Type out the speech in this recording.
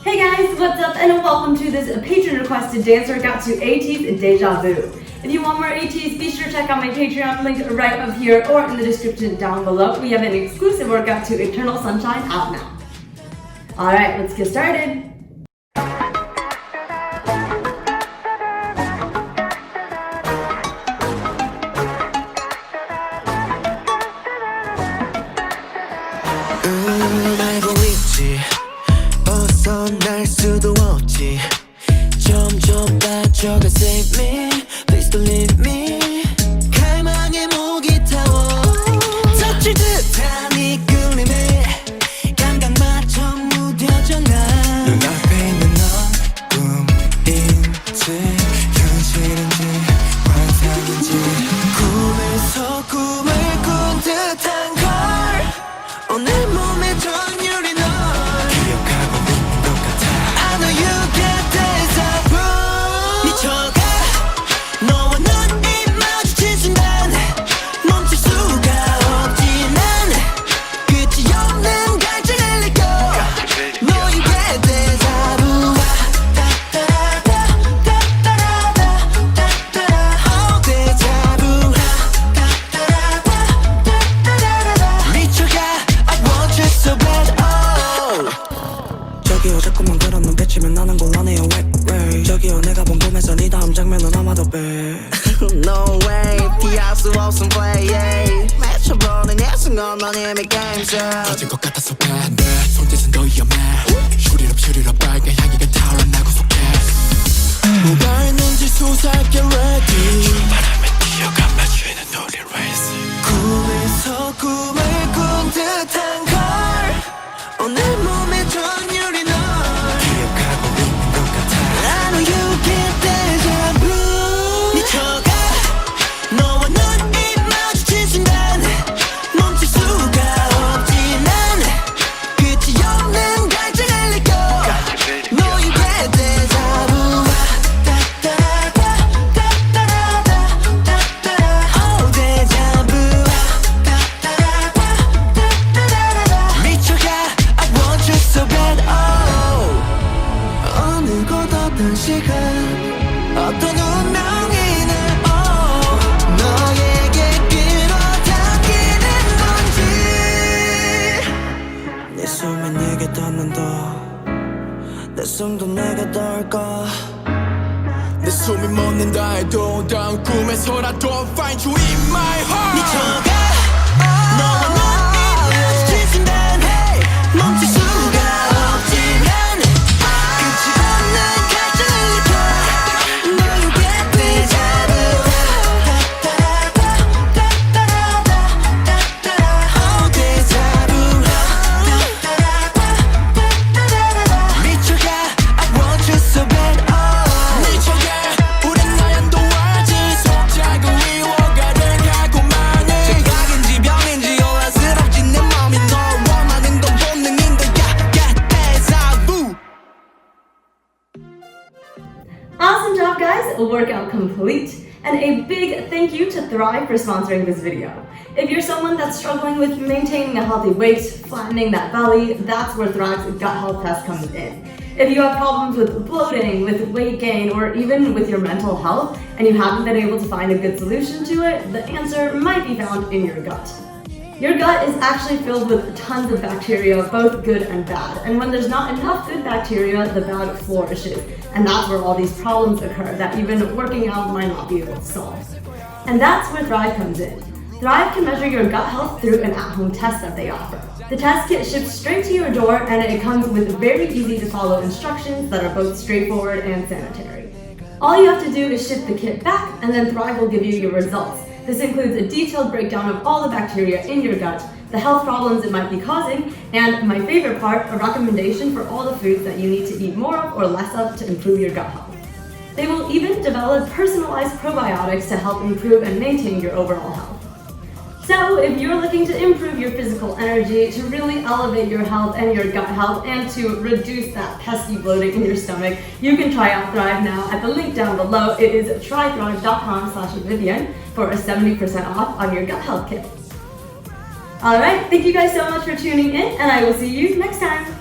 Hey guys, what's up and welcome to this Patron requested dance workout to Ateez Deja. If you want more Ateez, be sure to check out my Patreon link right up here or in the description down below. We have an exclusive workout to Eternal Sunshine out now. Alright, let's get started. 알고 있지 벗어날 수도 없지 점점 빠져가 save me please don't leave me 갈망의 목이 타워 touch 듯한 이 끌림에 감각마저 무뎌져 난 눈앞에 있는 넌 꿈인지 현실인지 환상인지 꿈에서 꿈을 꾼 듯한 걸 오늘 몸에 전율이 널 기억하고 있는 것 같아 I know you get deja vu 미쳐가 너와 눈이 마주친 순간 멈출 수가 없지 난 끝이 없는 갈증을 느껴 No you get deja vu Oh deja vu 미쳐가 so bad, oh. 저기요 자꾸만 그런 눈빛이면 나는 곤란해요 왜 저기요 내가 본 꿈에서 네 다음 장면은 아마도 bad No way 피할 수 없음 play yeah. 맺혀버린 이 순간 넌 이미 game's up 터진 것 같아서 bad 손짓은 더 위험해 Shoot it up 빨간 향기가 타올라나고 속해 뭐가 있는지 수사할게 ready 출발하면 뛰어가 맞추는 우리 race 꿈에서 꿈을 꾼 듯한 걸 오늘 몸에 전율이 널 기억하고 있는 것 같아 I know you get deja vu 미쳐가 너와 눈이 마주친 순간 멈출 수가 없지 난 끝이 없는 갈증을 느껴 No you get deja vu Oh deja vu 미쳐가 so bad, oh. 어느 곳 어떤 시간 어떤 운명이네 oh. 너에게 끌어당기는 건지 내 숨이 네게 닿는다 내 숨도 내게 닿을까 내 숨이 멎는다 해도 다음 꿈에서라도 find you in my heart 미쳐가 너와 눈이 마주친 순간 멈출 수가 없지만 끝이 없는 갈증을 느껴 No you get deja vu Oh deja vu 미쳐가 I want you so bad oh 미쳐가 우린 나연도 알지 속삭여 위워가를 가고만 해 생각인지 병인지 혼란스럽지 내 맘이 널 원하는 건 본능인 거야 Get deja vu Awesome job guys, workout complete. And a big thank you to Thrive for sponsoring this video. If you're someone that's struggling with maintaining a healthy weight, flattening that belly, that's where Thrive's gut health test comes in. If you have problems with bloating, with weight gain, or even with your mental health, and you haven't been able to find a good solution to it, the answer might be found in your gut. Your gut is actually filled with tons of bacteria, both good and bad. And when there's not enough good bacteria, the bad flourishes. And that's where all these problems occur that even working out might not be able to solve. And that's where Thrive comes in. Thrive can measure your gut health through an at-home test that they offer. The test kit ships straight to your door and it comes with very easy to follow instructions that are both straightforward and sanitary. All you have to do is ship the kit back and then Thrive will give you your results. This includes a detailed breakdown of all the bacteria in your gut, the health problems it might be causing, and my favorite part, a recommendation for all the foods that you need to eat more of or less of to improve your gut health. They will even develop personalized probiotics to help improve and maintain your overall health. So if you're looking to improve your physical energy, to really elevate your health and your gut health, and to reduce that pesky bloating in your stomach, you can try out Thrive now at the link down below. It is trythrive.com/Vivian for a 70% off on your gut health kit. Alright, thank you guys so much for tuning in, and I will see you next time.